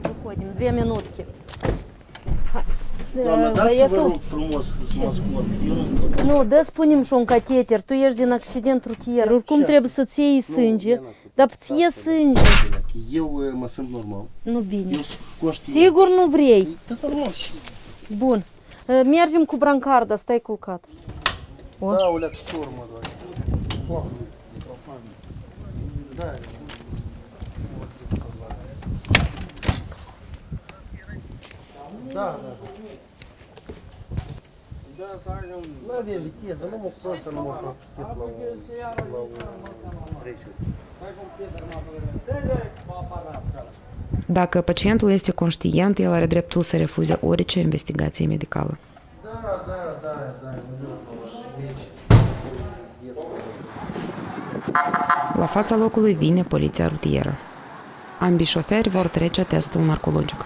Выходим, 2 минутки. Doamna, dați-vă rog frumos să mă scot. Nu, dă spunem și un cateter. Tu ești din accident rutier. Oricum trebuie să-ți iei sânge. Dar îți iei sânge. Eu mă simt normal. Nu bine. Sigur nu vrei? Bun. Mergem cu brancarda, stai culcat. Da, o leac și urmă, doar. Da. Da. Nu avem viteză, nu mă просто nu mă propustit la o trecere. Dacă pacientul este conștient, el are dreptul să refuze orice investigație medicală. La fața locului vine poliția rutieră. Ambii șoferi vor trece testul narcologic.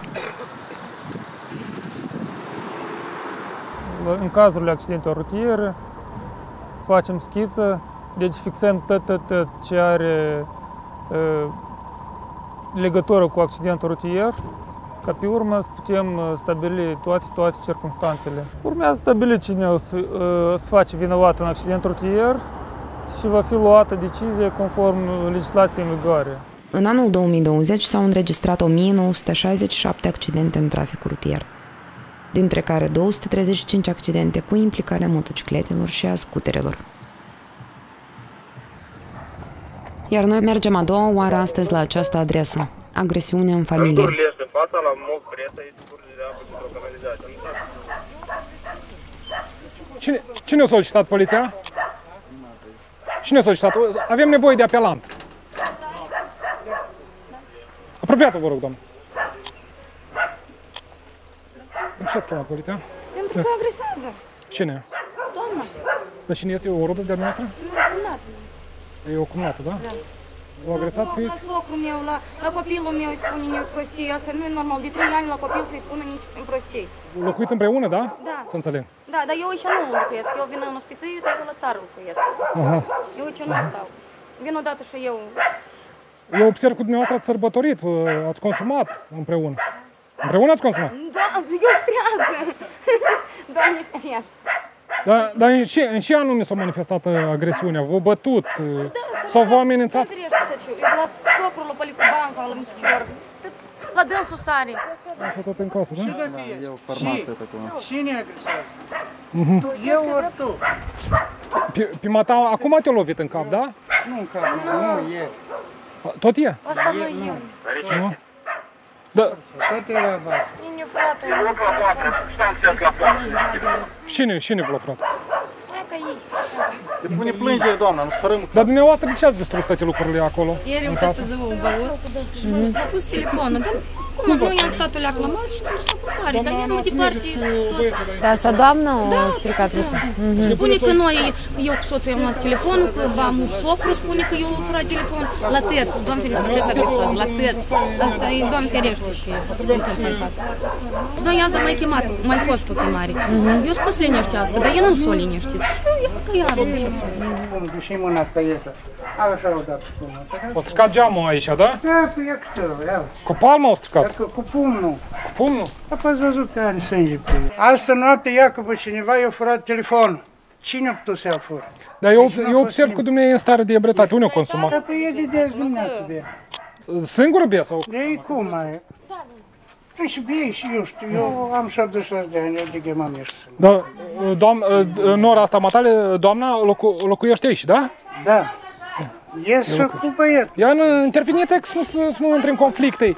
În cazurile accidentelor rutiere facem schiță, deci fixăm tot ce are legătură cu accidentul rutier, ca pe urmă să putem stabili toate circumstanțele. Urmează stabili cine o să face vinovat în accident rutier și va fi luată decizie conform legislației în vigoare. În anul 2020 s-au înregistrat 1967 accidente în traficul rutier, dintre care 235 accidente cu implicarea motocicletelor și a scuterelor. Iar noi mergem a doua oară astăzi la această adresă, agresiune în familie. Cine a solicitat poliția? Cine a solicitat? Avem nevoie de apelant. Apropiați-vă, vă rog, doamnă. Ce ați chemat poliția? Pentru că agresează. Cine? Doamna. Dar cine este? O rodă de-a noastră? Nu, cumnată. E o cumnată, da? Da. O agresat fiți? La socrul meu, la copilul meu îi spune prostii. Asta nu e normal. De 3 ani la copil să-i spună nici în prostii. Locuiți împreună, da? Da. Să înțeleg. Da, dar eu aici nu locuiesc. Eu vin în ospiție, dar eu la țară locuiesc. Eu aici nu stau. Vin odată și eu. Eu observ că dumneavoastră ați sărbătorit, ați consumat împreună. Împreună ați consumat? Eu strează. Doamne ferească. Dar în ce anume s-a manifestat agresiunea? V-a bătut? Sau v-a amenințat? La socrul l-a pălit cu banca, la picior. la dânsul sare. Asta tot în casă, da? Și dacă e. Eu format Cine agresează? Eu ori tu? Pe mata, acum te-a lovit în cap, da? Nu în cap, nu e. Tot e? Asta nu e. Nu? Da. Tot era bat. Mine, frate. Cine v-a frate? Te pune plângere, doamna, nu sfărâm. Dar dumneavoastră de ce ați distrus toate lucrurile acolo? Ieri în eu casă? tot zău băut și m-a pus telefonul, dar cum nu i-am stat la clamas și n-am dus la culcare, dar ea mai departe tot. De asta doamna o Da, stricat da. Spune că noi, că eu cu soțul am luat telefonul, că am un socru, spune că eu am furat telefon la tăț, Doamne ferește, puteți să agresează, la tăț. Asta e, Doamne ferește și se întâmplă în casă. Noi azi am mai chemat, mai fost o chemare. Eu spus liniștească, dar el nu s-o liniștit și eu că iar nu știu. Cum duși mâna asta iese. Așa o dat cu mâna. O stricat geamul aici, da? Da, cu e câtă, ia. Cu palma o stricat? Cu pumnul. Cu pumnul? Ați văzut că are sânge pe el. Astă noapte, Iacob, cineva i-a furat telefonul. Cine a putut să-i fură? Dar eu observ că dumneavoastră e în stare de ebrietate. Unde o consuma? Dar e de dezi dimineață, bine. Singur bie sau? De cum mai? Tu și bie și eu știu. Eu am 76 de ani, eu de chemam ești. Da, nora asta matale, doamna, locuiește aici, da? Da. Ies cu băietul. Ia interveniți să nu intre în conflicte.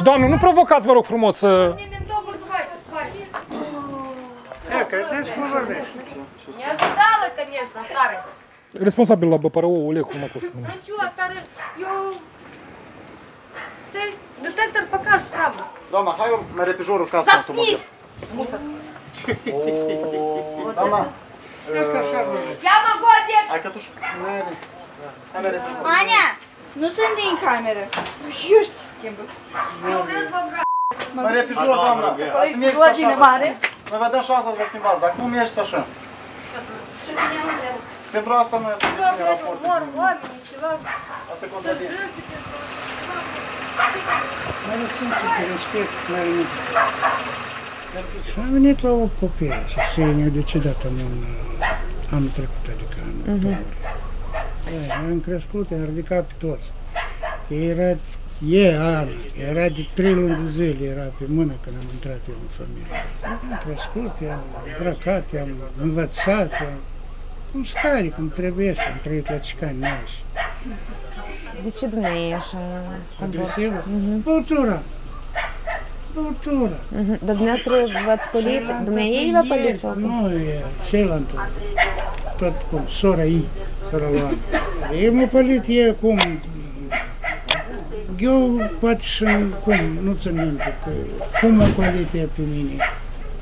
Doamne, nu provocați, vă rog frumos. Deci cum vorbești? Не ожидала, конечно, старый. Responsabil la BPRO, Oleg Хумаковский. Ну чего, старый, ты детектор покажет правду. Doamna, hai eu mai repijorul în casă. Заткнись! Doamna, Я могу одеть! hai cătuș. Аня, nu sunt din cameră. Nu știu ce schimbă. Eu vreau să vă bra... Mai repijor, doamna. Să mergi așa. Noi vă dăm șansa să vă schimbați, dacă nu mergeți așa. Pentru asta noi să mergem la raport. Mor oamenii, ceva... Asta e contradicție. Mai lăsăm de respect, mai nimic. Și am venit la 8 copii, să se ne decidat anul trecut, adică în octombrie. Am crescut, am ridicat pe toți. Era de 3 luni de zile, era pe mână când am intrat eu în familie. Am crescut, i-am îmbrăcat, i-am învățat, cum stare, cum trebuie, am trăit la Cicani, noi. De ce dumneavoastră e așa scumpă? Agresivă? Băutura. Băutura. Dar dumneavoastră v-ați pălit? Dumneavoastră v-a pălit sau cum? Nu, e cealaltă. Tot cum, sora ei, sora Luana. Eu m-a pălit, e cum... Eu poate și cum, nu țin minte, cum m-a pălit ea pe mine.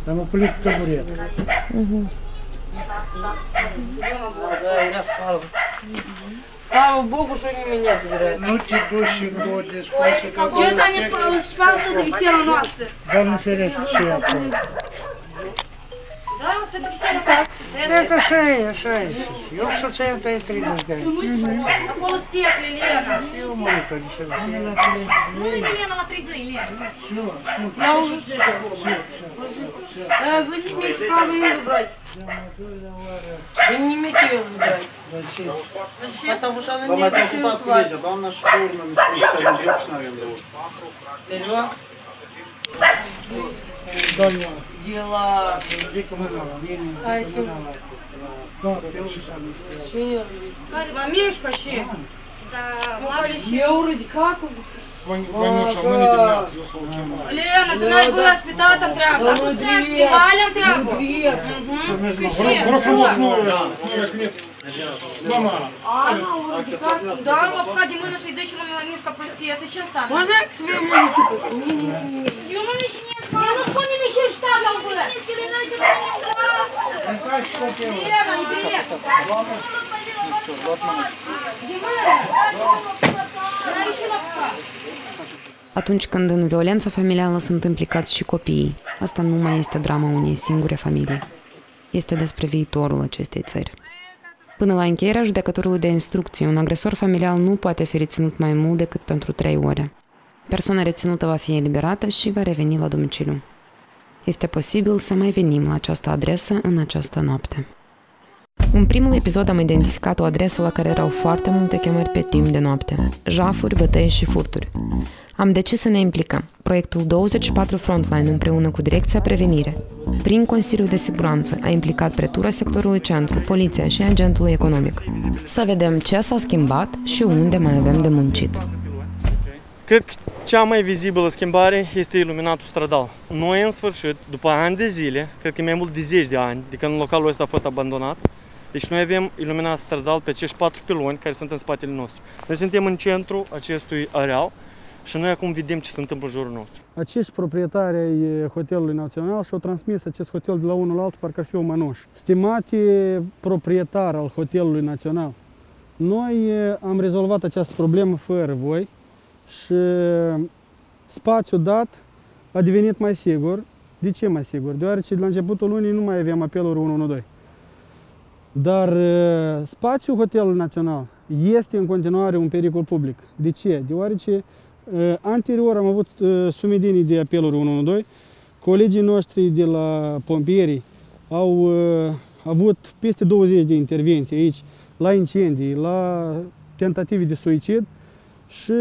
Dar m-a pălit cu taburetă. Слава Богу, что не меня забирают. Nu te duci și gode, spune că... Ce să ne spală de visera noastră? Doamne ferește și acolo. Da, tot de visera noastră. Cred că așa e, așa e. Eu cu soția ta e 30 de ani. Acolo stecle, Lena. Eu mă uit de se vede. Nu e Lena la 30, Lena. Я уже... Вы не имеете права ее забрать. Вы не имеете ее забрать. Зачем? Потому что она не агрессирует вас. Doamna și pe urmă mi spune să ajungem și n-avem de urmă. Serios? Doamna. Дела. Мамишка, щи. Я вроде как? Ванюша, мы не димляться, я слово кем. Лена, ты надо было спитать там тряпку. Валям тряпку. Да, пока Димона 60 мамишка, прости, это сейчас сам. Можно я к своему мамике? Димона еще нет. Я на фоне мечей штабом была. Лена, не берет. Atunci când în violența familială sunt implicați și copiii, asta nu mai este drama unei singure familii. Este despre viitorul acestei țări. Până la încheierea judecătorului de instrucție, un agresor familial nu poate fi reținut mai mult decât pentru 3 ore. Persoana reținută va fi eliberată și va reveni la domiciliu. Este posibil să mai venim la această adresă în această noapte. În primul episod am identificat o adresă la care erau foarte multe chemări pe timp de noapte, jafuri, bătăi și furturi. Am decis să ne implicăm. Proiectul 24 Frontline împreună cu Direcția Prevenire, prin Consiliul de Siguranță, a implicat pretura sectorului centru, poliția și agentul economic. Să vedem ce s-a schimbat și unde mai avem de muncit. Cred că cea mai vizibilă schimbare este iluminatul stradal. Noi, în sfârșit, după ani de zile, cred că mai mult de 10 de ani, de când localul ăsta a fost abandonat, deci noi avem iluminat stradal pe acești 4 piloni care sunt în spatele nostru. Noi suntem în centru acestui areal și noi acum vedem ce se întâmplă în jurul nostru. Acești proprietari ai Hotelului Național și-au transmis acest hotel de la unul la altul, parcă ar fi o mănuș. Stimate proprietar al Hotelului Național, noi am rezolvat această problemă fără voi și spațiul dat a devenit mai sigur. De ce mai sigur? Deoarece de la începutul lunii nu mai aveam apeluri 112. Dar spațiul Hotelului Național este în continuare un pericol public. De ce? Deoarece anterior am avut sumedinii de apeluri 112. Colegii noștri de la pompieri au avut peste 20 de intervenții aici, la incendii, la tentative de suicid și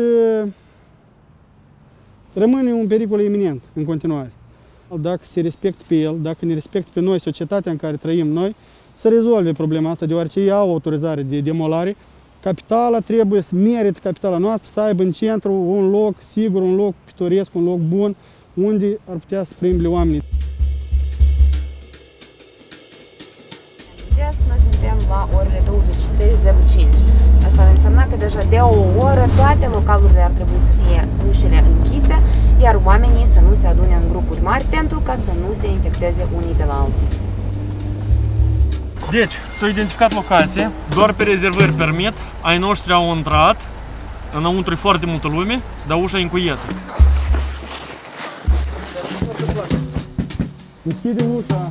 rămâne un pericol iminent în continuare. Dacă se respectă pe el, dacă ne respectă pe noi, societatea în care trăim noi, să rezolve problema asta, deoarece ei au autorizare de demolare. Capitala trebuie să merită capitala noastră să aibă în centru un loc sigur, un loc pitoresc, un loc bun, unde ar putea să plimbe oamenii. Noi suntem la orele 23:05. Asta ar însemna că deja de o oră toate localurile ar trebui să fie ușile închise, iar oamenii să nu se adune în grupuri mari pentru ca să nu se infecteze unii de la alții. Deci, s-au identificat locație, doar pe rezervări permit, ai noștri au intrat, înăuntru e foarte multă lume, dar ușa e încuietă. Deschide ușa!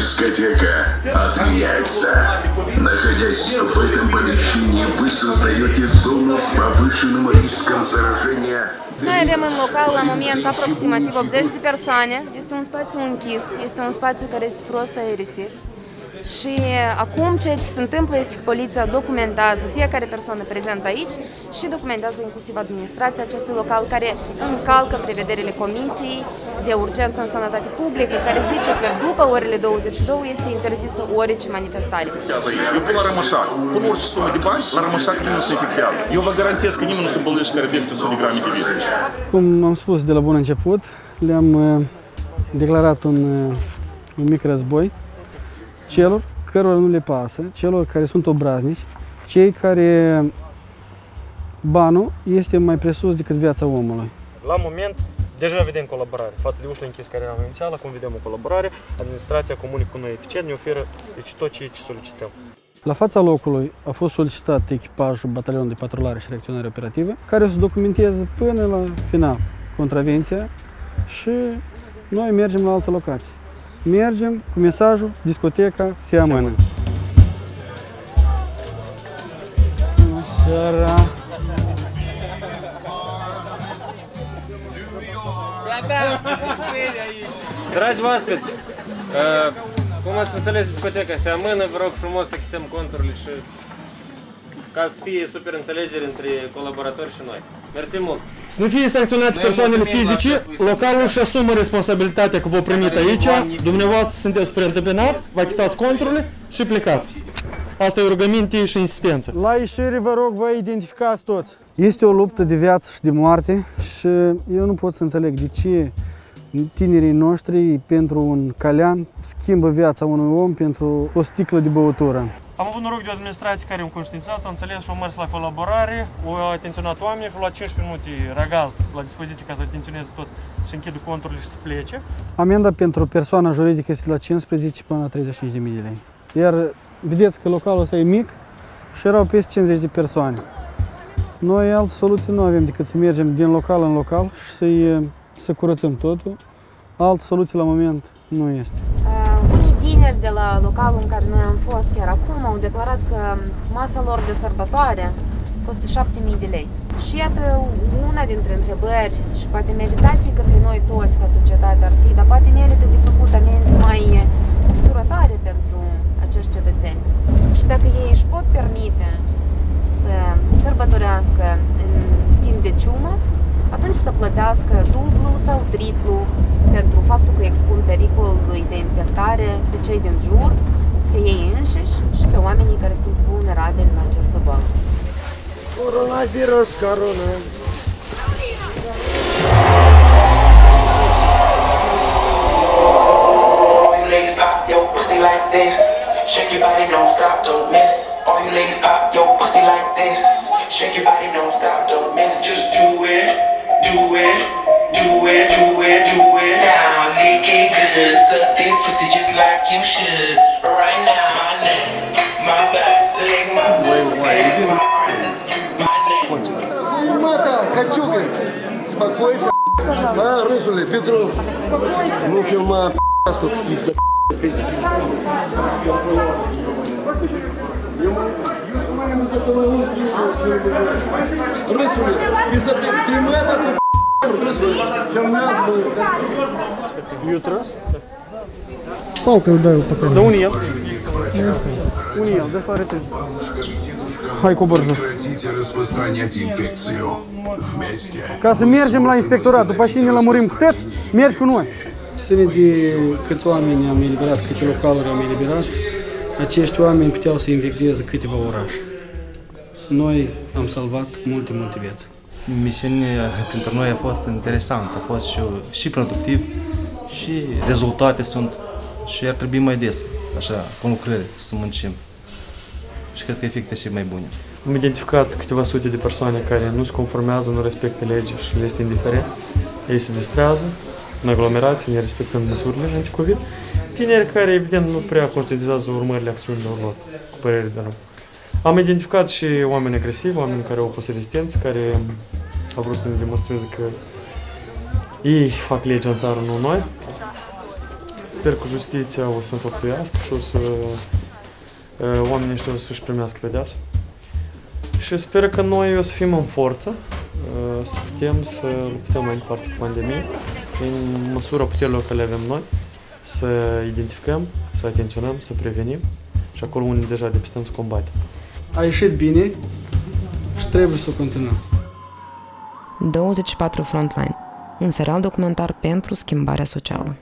Дискотека отменяется. Находясь в этом помещении, вы создаете зону с повышенным риском заражения. Noi avem în local la moment aproximativ 80 de persoane. Este un spațiu închis, este un spațiu care este prost aerisit. Și acum ceea ce se întâmplă este că poliția documentează fiecare persoană prezentă aici și documentează inclusiv administrația acestui local care încalcă prevederile Comisiei de Urgență în Sănătate Publică, care zice că după orele 22 este interzisă orice manifestare. Eu pun la Rămășac, pun orice sumă de bani, la Rămășac nimeni nu se infectează. Eu vă garantez că nimeni nu se îmbolnăvește care efectul 100 de grame de virus. Cum am spus de la bun început, le-am declarat un mic război celor cărora nu le pasă, celor care sunt obraznici, cei care banul este mai presus decât viața omului. La moment, deja vedem colaborare. Față de ușile închise care eram inițial, acum vedem o colaborare. Administrația comunică cu noi eficient, ne oferă deci, tot ce solicităm. La fața locului a fost solicitat echipajul Batalionului de Patrulare și Reacționare Operativă, care o să documenteze până la final contravenția și noi mergem la altă locație. Mergem cu mesajul discoteca seamănă. Bună seara! Dragi oaspeți, cum ați înțeles discoteca seamănă, vă rog frumos să chităm conturile și ca să fie super înțelegere între colaboratori și noi. Mersi mult! Să nu fie sancționate persoanele fizice, localul își asumă responsabilitatea că vă primit aici, dumneavoastră sunteți preîntâmpinați, vă achitați conturile și plecați. Asta e rugăminte și insistență. La ieșire vă rog, vă identificați toți. Este o luptă de viață și de moarte și eu nu pot să înțeleg de ce tinerii noștri pentru un calean schimbă viața unui om pentru o sticlă de băutură. Am avut noroc de o administrație care au conștiințat, au înțeles și au mers la colaborare, au atenționat oamenii și au luat 15 minute ragaz la dispoziție ca să atenționeze toți, să închidă conturile și să plece. Amenda pentru persoana juridică este de la 15 până la 35.000 de lei. Iar vedeți că localul ăsta e mic și erau peste 50 de persoane. Noi altă soluție nu avem decât să mergem din local în local și să curățăm totul. Altă soluție la moment nu este. Unii tineri de la localul în care noi am fost chiar acum au declarat că masa lor de sărbătoare costă 7.000 de lei. Și iată una dintre întrebări și poate meditații către noi toți ca societate ar fi, dar poate merită de făcut amenzi mai usturătoare pentru acești cetățeni. Și dacă ei își pot permite să sărbătorească în timp de ciumă, atunci să plătească dublu sau triplu pentru faptul că expun pericolului de infectare pe cei din jur, pe ei înșiși și pe oamenii care sunt vulnerabili în această boală. Coronavirus, corona. All you ladies pop your pussy like this. Shake your body, don't stop, don't miss. All you ladies pop your pussy like this. Shake your body, don't stop, don't miss. Just do it, do it, do it, do it, do it. Now lick it good, suck this pussy just like you should. Right now, my back, lick my pussy. Мата, Качуга, успокойся, рысули, Петров, ну фильма, что птица, рысули, из-за пимета, рысули, чем нас было. Бьют раз? Палкой ударил пока. Да unii el. Unii el, desfare te. Hai cu borjă. Ca să mergem la inspectorat, după ce ne lămurim câteți, mergi cu noi. Să de câți oameni am eliberat, câte localuri am eliberat, acești oameni puteau să infecteze câteva orașe. Noi am salvat multe vieți. Misiunea pentru noi a fost interesantă, a fost și productiv și rezultate sunt și ar trebui mai des, așa, cu lucrări, să muncim. Și cred că efecte și mai bune. Am identificat câteva sute de persoane care nu se conformează, nu respectă legea și le este indiferent. Ei se distrează în aglomerații, nerespectând măsurile anti-Covid. Tineri care, evident, nu prea conștientizează urmările acțiunilor lor, cu părere de rău. Am identificat și oameni agresivi, oameni care au fost rezistenți, care au vrut să ne demonstreze că ei fac legea în țară, nu noi. Sper că justiția o să înfăptuiască și oamenii ăștia o să-și primească pedeapsa. Și sper că noi o să fim în forță, să putem să luptăm mai departe cu pandemie, în măsura puterilor care le avem noi, să identificăm, să atenționăm, să prevenim și acolo unde deja depistăm să combatem. A ieșit bine și trebuie să continuăm. 24 Frontline, un serial documentar pentru schimbarea socială.